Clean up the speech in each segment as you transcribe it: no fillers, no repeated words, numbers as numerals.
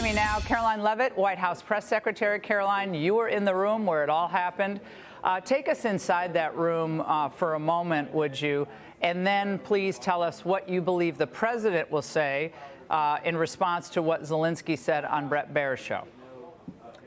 me now, Karoline Leavitt, White House Press Secretary. Caroline, you were in the room where it all happened. Take us inside that room for a moment, would you? And then please tell us what you believe the president will say in response to what Zelenskyy said on Bret Baier's show.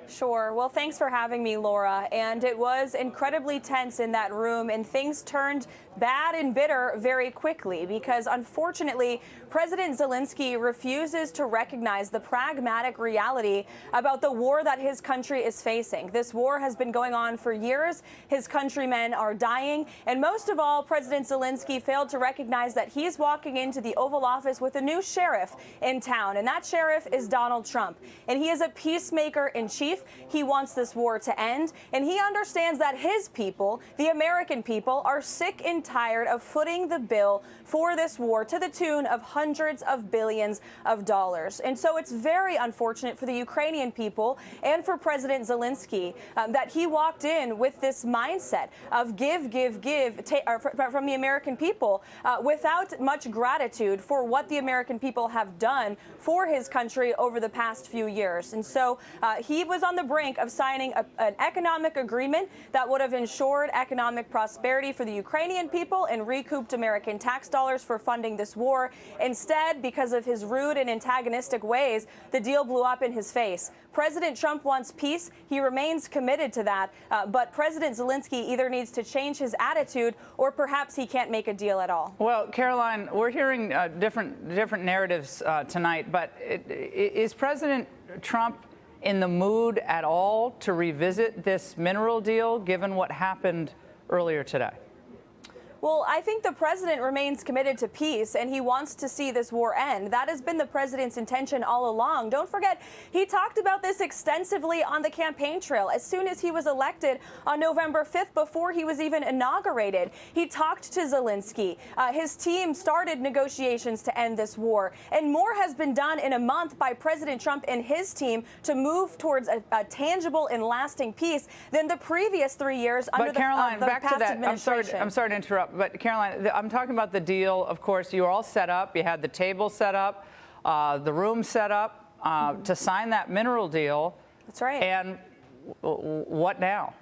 Sure. Well, thanks for having me, Laura. And it was incredibly tense in that room, and things turned bad and bitter very quickly because, unfortunately, President Zelenskyy refuses to recognize the pragmatic reality about the war that his country is facing. This war has been going on for years. His countrymen are dying. And most of all, President Zelenskyy failed to recognize that he's walking into the Oval Office with a new sheriff in town. And that sheriff is Donald Trump. And he is a peacemaker in chief. He wants this war to end. And he understands that his people, the American people, are sick and tired of footing the bill for this war to the tune of hundreds of billions of dollars. And so it's very unfortunate for the Ukrainian people and for President Zelenskyy that he walked in with this mindset of give from the American people without much gratitude for what the American people have done for his country over the past few years. And so he was on the brink of signing an economic agreement that would have ensured economic prosperity for the Ukrainian people and recouped American tax dollars for funding this war. Instead, because of his rude and antagonistic ways, the deal blew up in his face. President Trump wants peace. He remains committed to that. But President Zelenskyy either needs to change his attitude or perhaps he can't make a deal at all. Well, Caroline, we're hearing different narratives tonight, but is President Trump in the mood at all to revisit this mineral deal, given what happened earlier today? Well, I think the president remains committed to peace, and he wants to see this war end. That has been the president's intention all along. Don't forget, he talked about this extensively on the campaign trail as soon as he was elected on November 5th, before he was even inaugurated. He talked to Zelenskyy. His team started negotiations to end this war, and more has been done in a month by President Trump and his team to move towards a tangible and lasting peace than the previous 3 years under the past administration. I'm sorry to interrupt. But, Caroline, I'm talking about the deal. Of course, you were all set up. You had the table set up, the room set up to sign that mineral deal. That's right. And what now?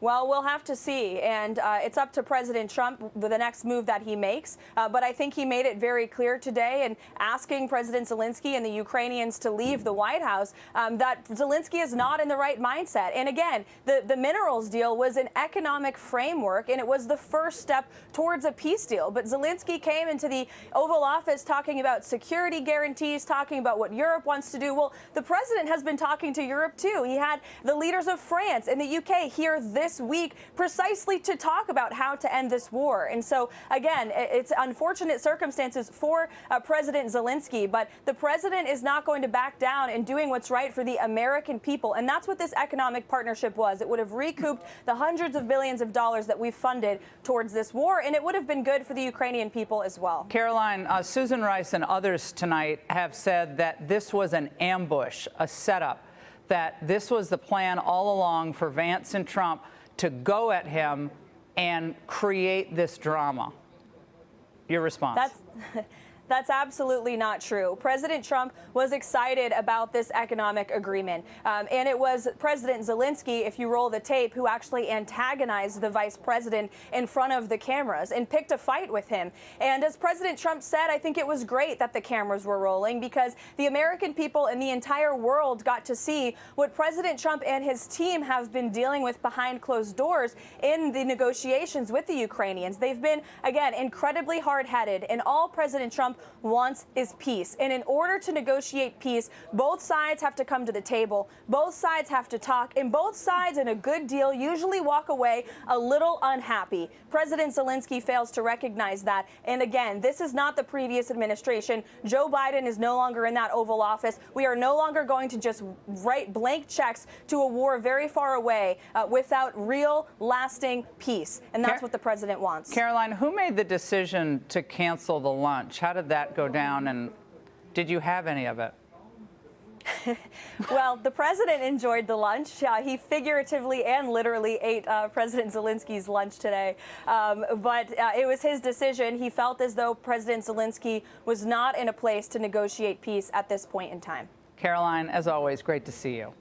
Well, we'll have to see, and it's up to President Trump the next move that he makes. But I think he made it very clear today in asking President Zelenskyy and the Ukrainians to leave the White House that Zelenskyy is not in the right mindset. And again, the minerals deal was an economic framework, and it was the first step towards a peace deal. But Zelenskyy came into the Oval Office talking about security guarantees, talking about what Europe wants to do. Well, the president has been talking to Europe, too. He had the leaders of France and the UK here this week precisely to talk about how to end this war. And so, again, it's unfortunate circumstances for President Zelenskyy, but the president is not going to back down in doing what's right for the American people. And that's what this economic partnership was. It would have recouped the hundreds of billions of dollars that we've funded towards this war, and it would have been good for the Ukrainian people as well. Caroline, Susan Rice and others tonight have said that this was an ambush, a setup, that this was the plan all along for Vance and Trump to go at him and create this drama. Your response? That's absolutely not true. President Trump was excited about this economic agreement. And it was President Zelenskyy, if you roll the tape, who actually antagonized the vice president in front of the cameras and picked a fight with him. And as President Trump said, I think it was great that the cameras were rolling because the American people and the entire world got to see what President Trump and his team have been dealing with behind closed doors in the negotiations with the Ukrainians. They've been, again, incredibly hard-headed, and all President Trump wants is peace. And in order to negotiate peace, both sides have to come to the table, both sides have to talk, and both sides in a good deal usually walk away a little unhappy. President Zelenskyy fails to recognize that. And again, this is not the previous administration. Joe Biden is no longer in that Oval Office. We are no longer going to just write blank checks to a war very far away without real, lasting peace. And that's what the president wants. Caroline, who made the decision to cancel the lunch? How did that go down, and did you have any of it? Well, the president enjoyed the lunch. He figuratively and literally ate President Zelenskyy's lunch today. But it was his decision. He felt as though President Zelenskyy was not in a place to negotiate peace at this point in time. Karoline, as always, great to see you.